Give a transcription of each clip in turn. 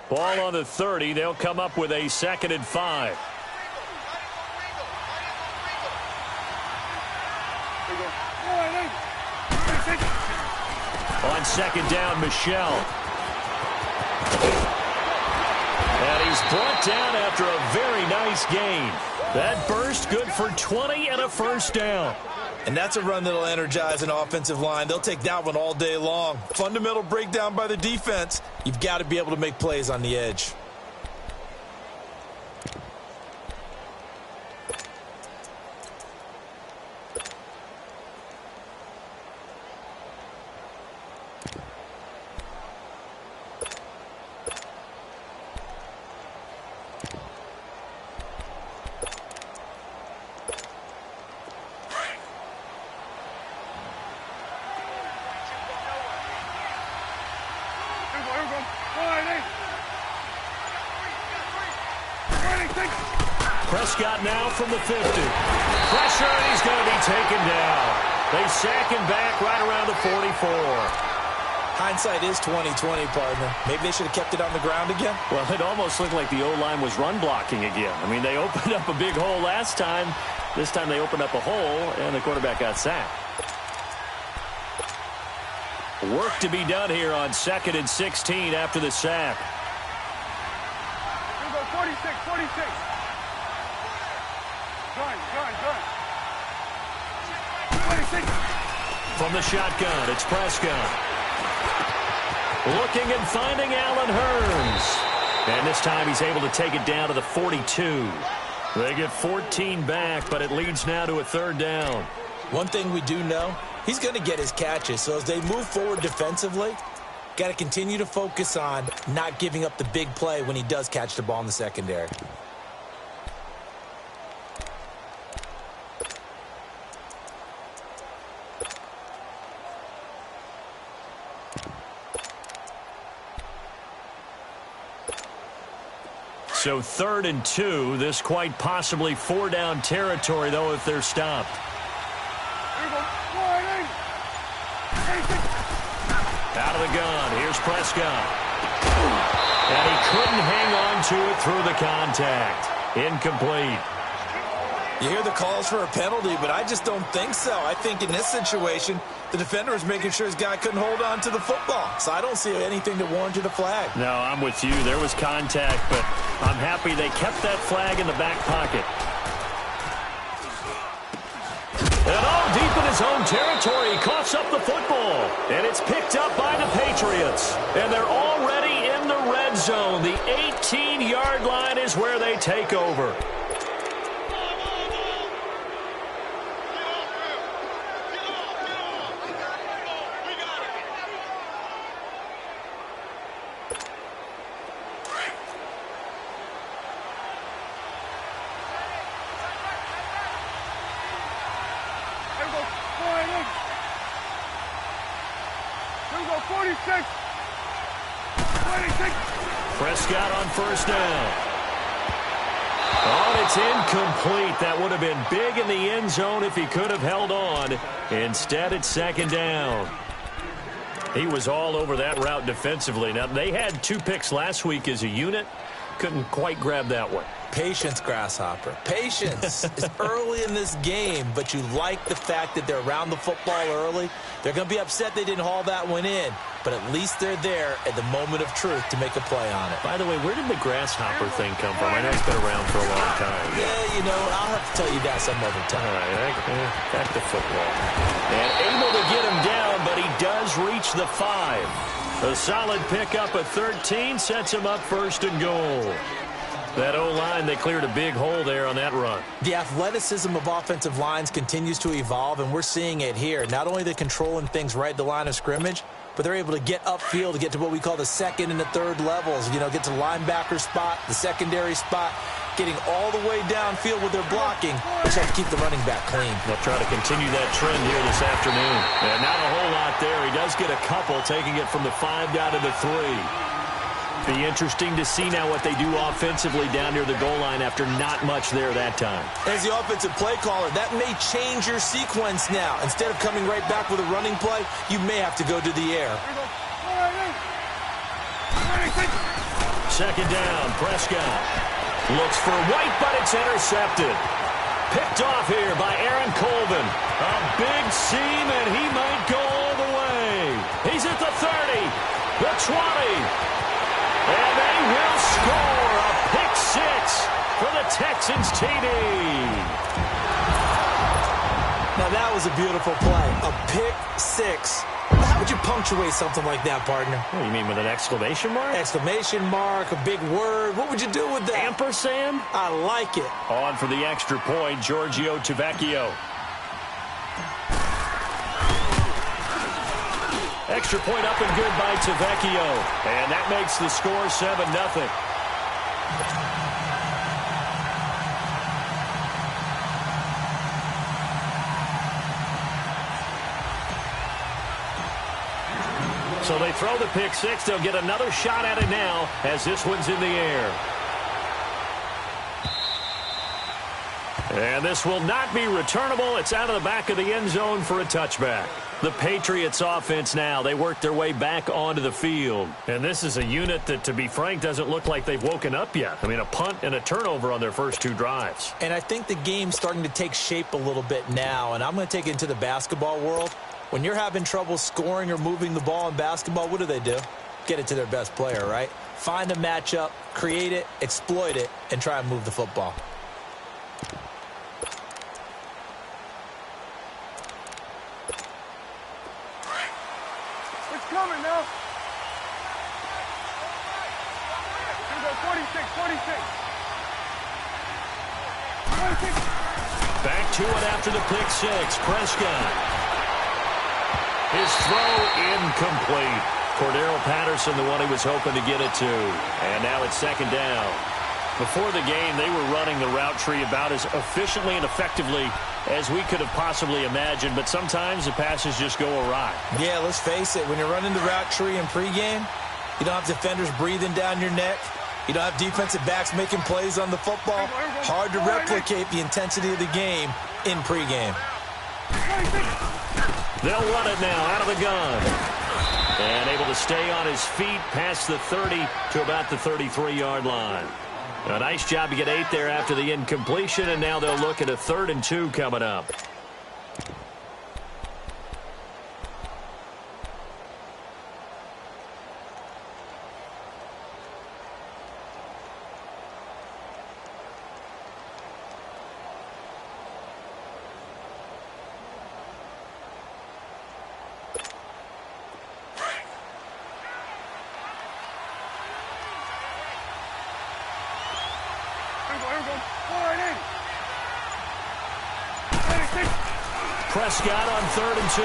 Ball on the 30. They'll come up with a 2nd and 5. On 2nd down, Michelle. And he's brought down after a very nice gain. That burst good for 20 and a 1st down. And that's a run that'll energize an offensive line. They'll take that one all day long. Fundamental breakdown by the defense. You've got to be able to make plays on the edge. Prescott now from the 50. Pressure, and he's going to be taken down. They sack him back right around the 44. Hindsight is 20/20, partner. Maybe they should have kept it on the ground again. Well, it almost looked like the O-line was run blocking again. I mean, they opened up a big hole last time. This time they opened up a hole, and the quarterback got sacked. Work to be done here on 2nd and 16 after the sack. 46. From the shotgun, it's Prescott. Looking and finding Allen Hurns. And this time he's able to take it down to the 42. They get 14 back, but it leads now to a 3rd down. One thing we do know, he's going to get his catches. So as they move forward defensively, got to continue to focus on not giving up the big play when he does catch the ball in the secondary. So 3rd and 2. This quite possibly 4-down territory, though, if they're stopped. Out of the gun. Here's Prescott. And he couldn't hang on to it through the contact. Incomplete. You hear the calls for a penalty, but I just don't think so. I think in this situation, the defender was making sure his guy couldn't hold on to the football. So I don't see anything that warranted a flag. No, I'm with you. There was contact, but I'm happy they kept that flag in the back pocket. And all deep in his own territory, he coughs up the football. And it's picked up by the Patriots. And they're already in the red zone. The 18-yard line is where they take over. Prescott on 1st down. Oh, and it's incomplete. That would have been big in the end zone if he could have held on. Instead, it's 2nd down. He was all over that route defensively. Now, they had 2 picks last week as a unit. Couldn't quite grab that one. Patience, Grasshopper. Patience. It's early in this game, but you like the fact that they're around the football early. They're going to be upset they didn't haul that one in, but at least they're there at the moment of truth to make a play on it. By the way, where did the grasshopper thing come from? I know it's been around for a long time. Yeah, you know, I'll have to tell you that some other time. All right, back to football. And able to get him down, but he does reach the 5. A solid pickup at 13 sets him up 1st and goal. That O-line, they cleared a big hole there on that run. The athleticism of offensive lines continues to evolve, and we're seeing it here. Not only are they controlling things right at the line of scrimmage, but they're able to get upfield to get to what we call the 2nd and the 3rd levels. You know, get to the linebacker spot, the secondary spot, getting all the way downfield with their blocking, which helps keep the running back clean. They'll try to continue that trend here this afternoon. And not a whole lot there. He does get a couple, taking it from the 5 down to the 3. Be interesting to see now what they do offensively down near the goal line after not much there that time. As the offensive play caller, that may change your sequence now. Instead of coming right back with a running play, you may have to go to the air. second down. Prescott looks for White, but it's intercepted. Picked off here by Aaron Colvin. A big seam, and he might go all the way. He's at the 30, the 20, and they will score a pick six for the Texans TD. Now, that was a beautiful play. A pick six. How would you punctuate something like that, partner? Oh, you mean with an exclamation mark? Exclamation mark, a big word. What would you do with that? Ampersand? I like it. On for the extra point, Giorgio Tavecchio. Extra point up and good by Tavecchio. And that makes the score 7-0. So they throw the pick six. They'll get another shot at it now as this one's in the air. And this will not be returnable. It's out of the back of the end zone for a touchback. The Patriots offense now, they work their way back onto the field. And this is a unit that, to be frank, doesn't look like they've woken up yet. I mean, a punt and a turnover on their first two drives. And I think the game's starting to take shape a little bit now. And I'm going to take it into the basketball world. When you're having trouble scoring or moving the ball in basketball, what do? Get it to their best player, right? Find a matchup, create it, exploit it, and try and move the football. It's coming now. Here we go, 46. 46. Back to it after the pick six. Prescott. His throw incomplete. Cordero Patterson, the one he was hoping to get it to. And now it's second down. Before the game, they were running the route tree about as efficiently and effectively as we could have possibly imagined. But sometimes the passes just go awry. Yeah, let's face it. When you're running the route tree in pregame, you don't have defenders breathing down your neck. You don't have defensive backs making plays on the football. Hard to replicate the intensity of the game in pregame. They'll run it now out of the gun. And able to stay on his feet past the 30 to about the 33-yard line. A nice job to get 8 there after the incompletion, and now they'll look at a 3rd and 2 coming up. Prescott on 3rd and 2.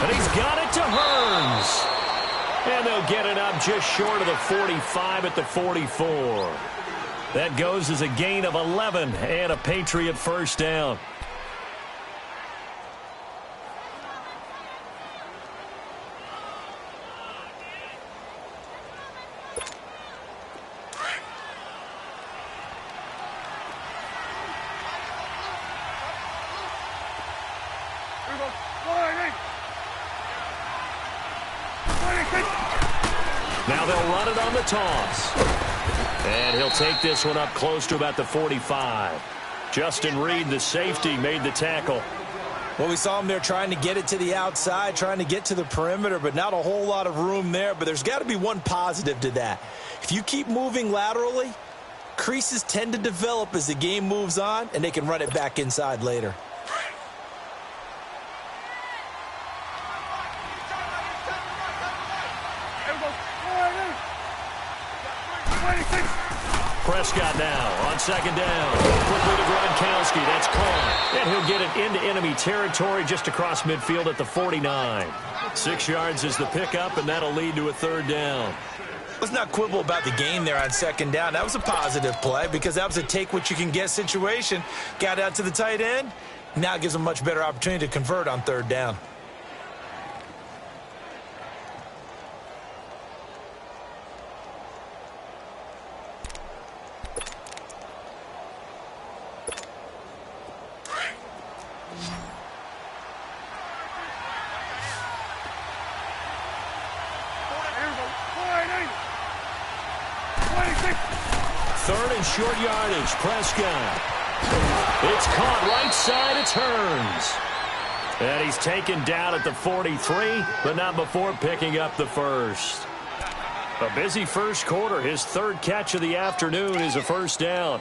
And he's got it to Hearns. And they'll get it up just short of the 45 at the 44. That goes as a gain of 11 and a Patriot first down. Now they'll run it on the toss. And he'll take this one up close to about the 45. Justin Reed, the safety, made the tackle. Well, we saw him there trying to get it to the outside, trying to get to the perimeter, but not a whole lot of room there. But there's got to be one positive to that. If you keep moving laterally, creases tend to develop as the game moves on, and they can run it back inside later. Prescott now on 2nd down. Quickly to Gronkowski. That's caught. And he'll get it into enemy territory just across midfield at the 49. 6 yards is the pickup, and that'll lead to a 3rd down. Let's not quibble about the gain there on 2nd down. That was a positive play because that was a take-what-you-can-get situation. Got out to the tight end. Now it gives them a much better opportunity to convert on 3rd down. third and short yardage. Prescott. It's caught right side. It turns. And he's taken down at the 43, but not before picking up the first. A busy first quarter. His third catch of the afternoon is a first down.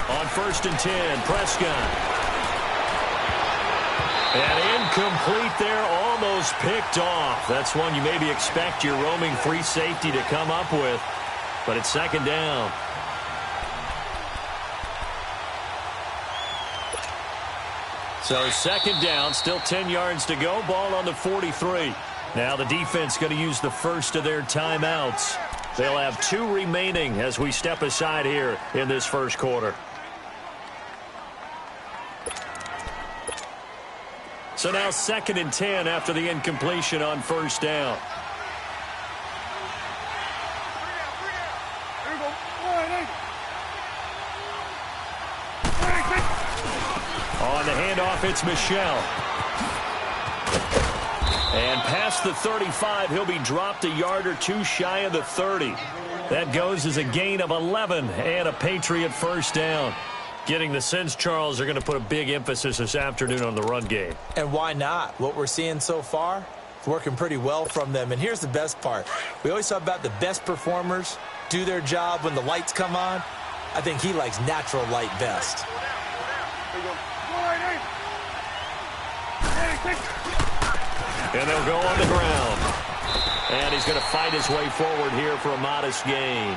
On 1st and 10, Prescott. And incomplete there, almost picked off. That's one you maybe expect your roaming free safety to come up with, but it's second down. So second down, still 10 yards to go, ball on the 43. Now the defense going to use the first of their timeouts. They'll have 2 remaining as we step aside here in this first quarter. So now 2nd and 10 after the incompletion on first down. On the handoff, it's Michel. And past the 35, he'll be dropped a yard or two shy of the 30. That goes as a gain of 11 and a Patriot first down. Getting the sense, Charles, are going to put a big emphasis this afternoon on the run game. And why not? What we're seeing so far, it's working pretty well from them. And here's the best part. We always talk about the best performers do their job when the lights come on. I think he likes natural light best. And they'll go on the ground. And he's going to fight his way forward here for a modest gain.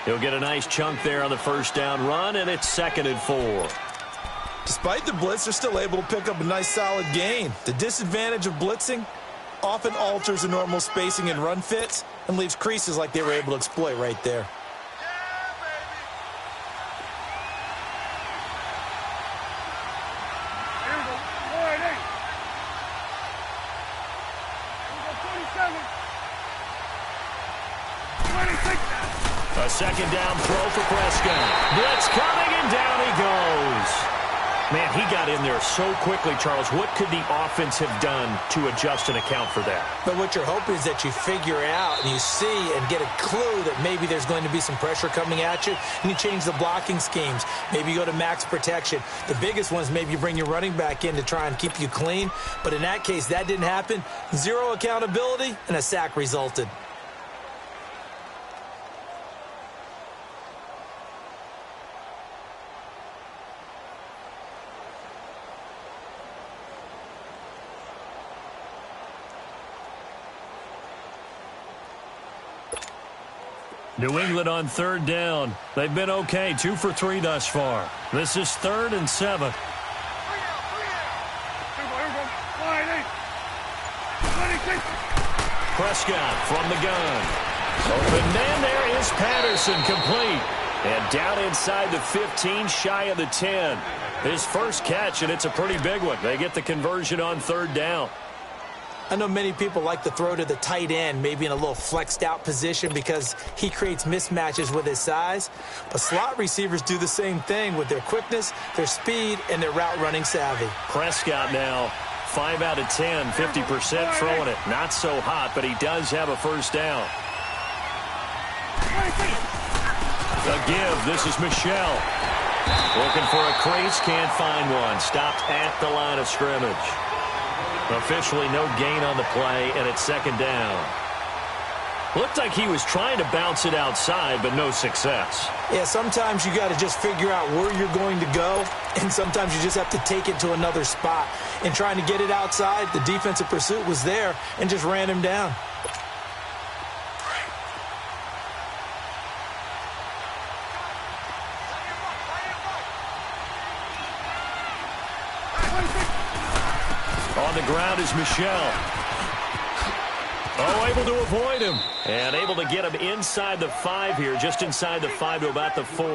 He'll get a nice chunk there on the first down run, and it's 2nd and 4. Despite the blitz, they're still able to pick up a nice solid gain. The disadvantage of blitzing often alters the normal spacing and run fits and leaves creases like they were able to exploit right there. A second down throw for Prescott. Blitz coming, and down he goes. Man, he got in there so quickly, Charles. What could the offense have done to adjust and account for that? But what you're hoping is that you figure out and you see and get a clue that maybe there's going to be some pressure coming at you, and you change the blocking schemes. Maybe you go to max protection. The biggest one is maybe you bring your running back in to try and keep you clean. But in that case, that didn't happen. Zero accountability, and a sack resulted. New England on third down. They've been okay, 2 for 3 thus far. This is 3rd and 7. Prescott from the gun. Open man, there is Patterson, complete. And down inside the 15, shy of the 10. His first catch, and it's a pretty big one. They get the conversion on third down. I know many people like to throw to the tight end, maybe in a little flexed out position because he creates mismatches with his size. But slot receivers do the same thing with their quickness, their speed, and their route running savvy. Prescott now, 5 out of 10, 50% throwing it. Not so hot, but he does have a first down. A give, this is Michel. Looking for a crease, can't find one. Stopped at the line of scrimmage. Officially no gain on the play, and it's second down. Looked like he was trying to bounce it outside, but no success. Yeah, sometimes you got to just figure out where you're going to go, and sometimes you just have to take it to another spot. In trying to get it outside, the defensive pursuit was there and just ran him down. On the ground is Michel. Oh, able to avoid him. And able to get him inside the 5 here, just inside the 5 to about the 4.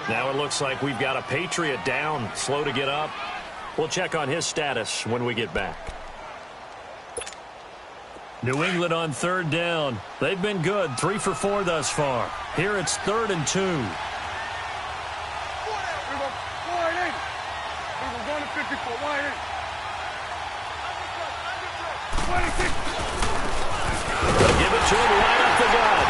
Now it looks like we've got a Patriot down, slow to get up. We'll check on his status when we get back. New England on third down. They've been good, 3 for 4 thus far. Here it's 3rd and 2. Here we go. 4-8. Here we go. Going to 54. 1-8. 26. They'll give it to him right up the gut.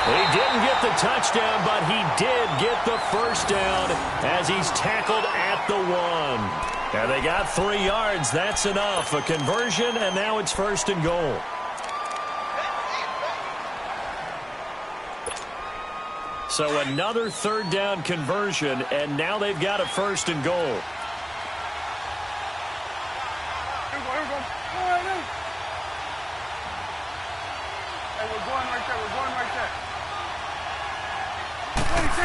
He didn't get the touchdown, but he did get the first down as he's tackled at the 1. And they got 3 yards. That's enough. A conversion, and now it's 1st and goal. So another 3rd down conversion, and now they've got a 1st and goal. Here we go. Here we go. 4-8. Hey, we're going right there. We're going right there. 26.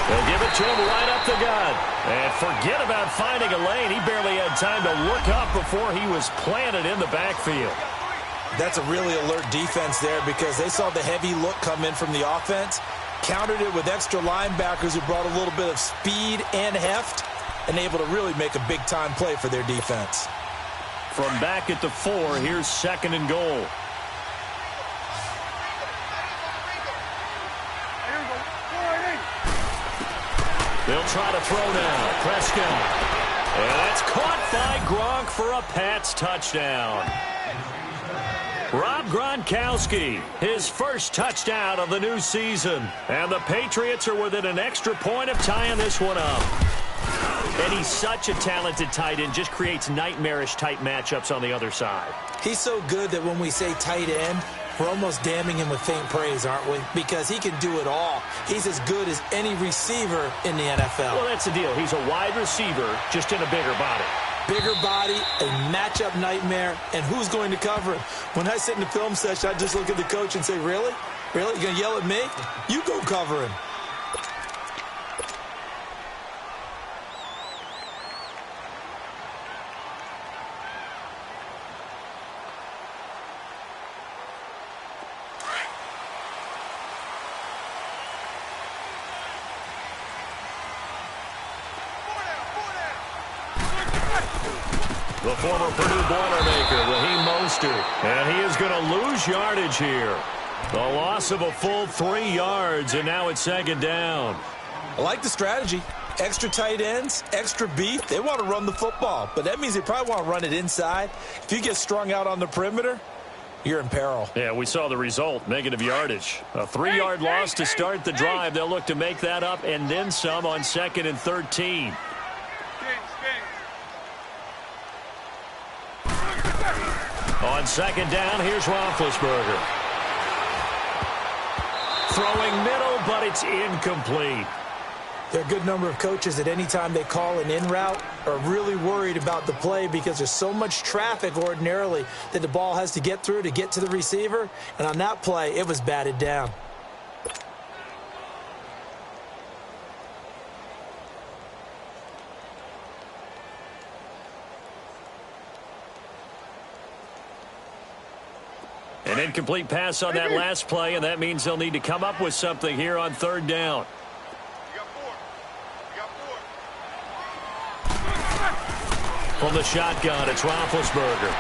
They'll give it to him right up the gut. And forget about finding a lane. He barely had time to look up before he was planted in the backfield. That's a really alert defense there because they saw the heavy look come in from the offense, countered it with extra linebackers who brought a little bit of speed and heft, and able to really make a big-time play for their defense. From back at the 4, here's 2nd and goal. Here we go. 4-8. They'll try to throw now. Prescott. And that's caught by Gronk for a Pats touchdown. Rob Gronkowski, his first touchdown of the new season. And the Patriots are within an extra point of tying this one up. And he's such a talented tight end, just creates nightmarish-type matchups on the other side. He's so good that when we say tight end, we're almost damning him with faint praise, aren't we? Because he can do it all. He's as good as any receiver in the NFL. Well, that's the deal. He's a wide receiver, just in a bigger body. Bigger body, a matchup nightmare, and who's going to cover him? When I sit in the film session, I just look at the coach and say, really? Really? You going to yell at me? You go cover him. The former Purdue Boilermaker, Raheem Mostert. And he is going to lose yardage here. The loss of a full 3 yards, and now it's 2nd down. I like the strategy. Extra tight ends, extra beef. They want to run the football, but that means they probably want to run it inside. If you get strung out on the perimeter, you're in peril. Yeah, we saw the result, negative yardage. A 3-yard loss to start the drive. They'll look to make that up and then some on 2nd and 13. On 2nd down, here's Roethlisberger. Throwing middle, but it's incomplete. There are a good number of coaches at any time they call an in route are really worried about the play because there's so much traffic ordinarily that the ball has to get through to get to the receiver. And on that play, it was batted down. An incomplete pass on that last play, and that means they'll need to come up with something here on 3rd down. From the shotgun, it's Roethlisberger.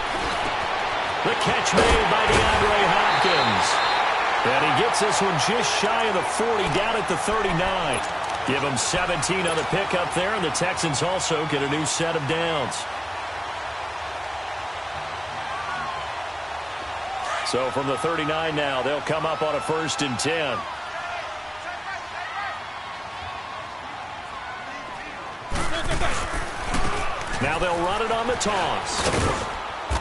The catch made by DeAndre Hopkins. And he gets this one just shy of the 40, down at the 39. Give him 17 on the pickup there, and the Texans also get a new set of downs. So from the 39 now, they'll come up on a 1st and 10. Now they'll run it on the toss.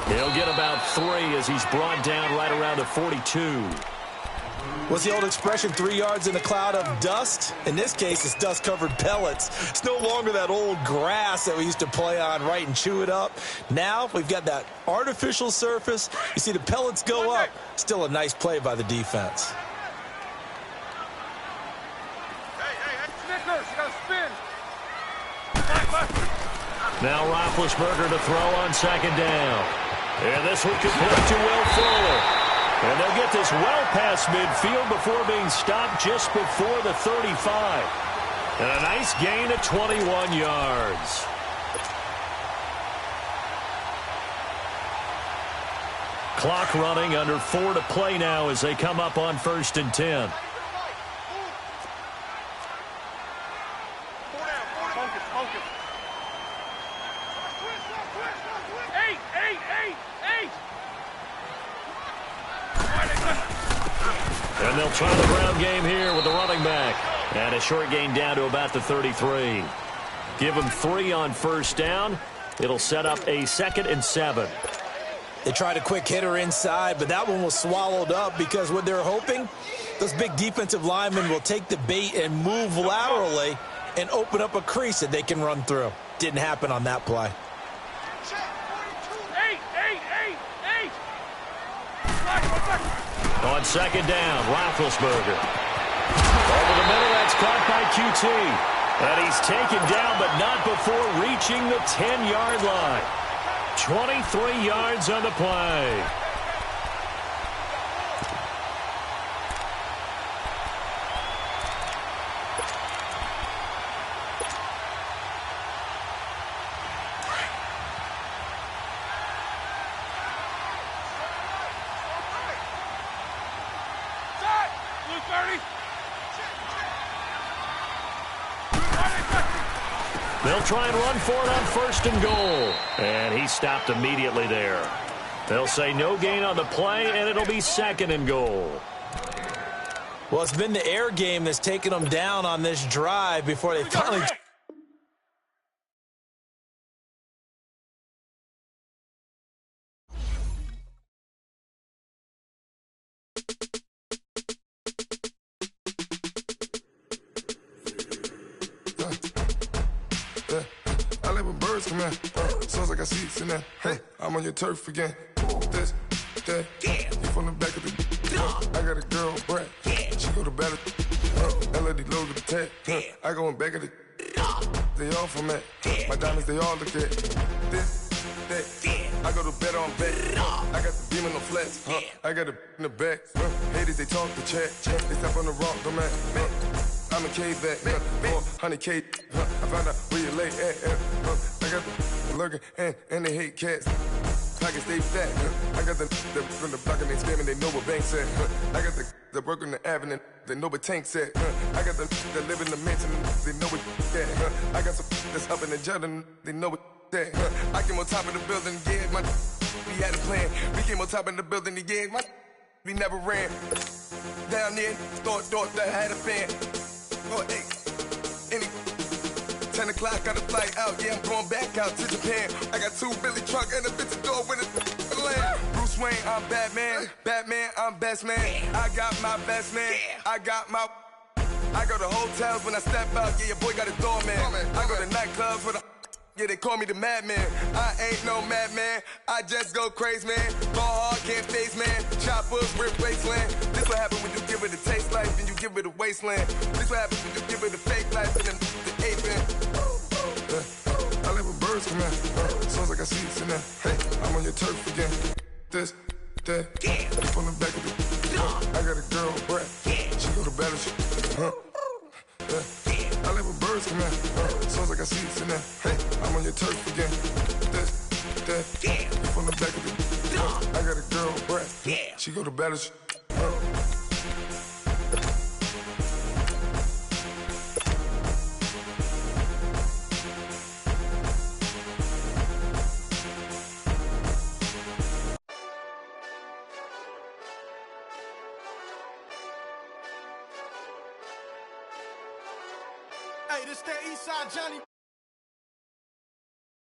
He'll get about 3 as he's brought down right around the 42. What's the old expression, 3 yards in a cloud of dust? In this case, it's dust-covered pellets. It's no longer that old grass that we used to play on, right, and chew it up. Now we've got that artificial surface. You see the pellets go up. Still a nice play by the defense. Hey, Snickers, you got to spin. Now Roethlisberger to throw on 2nd down. And this one complete to Will Fuller. And they'll get this well past midfield before being stopped just before the 35. And a nice gain of 21 yards. Clock running, under 4 to play now as they come up on 1st and 10. Focus. Eight. And they'll try the ground game here with the running back. And a short gain down to about the 33. Give them 3 on 1st down. It'll set up a 2nd and 7. They tried a quick hitter inside, but that one was swallowed up because what they're hoping, those big defensive linemen will take the bait and move laterally and open up a crease that they can run through. Didn't happen on that play. Eight. On 2nd down, Roethlisberger. Over the middle, that's caught by QT. And he's taken down, but not before reaching the 10-yard line. 23 yards on the play. They'll try and run for it on 1st and goal. And he stopped immediately there. They'll say no gain on the play, and it'll be 2nd and goal. Well, it's been the air game that's taken them down on this drive before they finally... I like when birds come in. Sounds like I see seats in there. Hey, I'm on your turf again. This, that, you from the back of the. I got a girl, Brad. She go to battle. LED logo the tag. I go in back of the. They all from that. My diamonds, they all look at. This, that. I go to bed on bed. I got the beam in the flats. I got it in the back. Haters, they talk the chat. They step on the rock, don't man. I'm a cave back, 400K. I found out where you lay at. I got the lurking and they hate cats. Pockets stay fat. I got the from the block and they scamming, they know what banks at. I got the work on the avenue, they know what tanks at. I got the live in the mansion, they know what that. I got some that's up in the Jordan, they know what that. I came on top of the building, yeah, we had a plan. We came on top of the building, yeah, we never ran. Down there, thought that had a fan. Oh, hey, 10 o'clock, got a flight out. Yeah, I'm going back out to Japan. I got 2 Billy truck and a bitch door with a land. Bruce Wayne, I'm Batman. Batman, I'm best man. I got my best man. I got my. I go to hotels when I step out. Yeah, your boy got a doorman. I go to nightclubs for the. Yeah, they call me the madman. I ain't no madman. I just go crazy, man. Ball hard, can't face, man. Choppers, rip wasteland. This what happen when you give it a taste life and you give it a wasteland. This what happen when you give it a fake life and then the ape in. I live with birds come in. Sounds like I see seats in there. Hey, I'm on your turf again. This, that, from the back of the. I got a girl, Brad. She go to battle. I live with birds come in. Sounds like I see seats in there. Hey, I'm on your turf again. This, that, from the back of the. I got a girl, Brad. She go to battle. Hey, this that Eastside Johnny.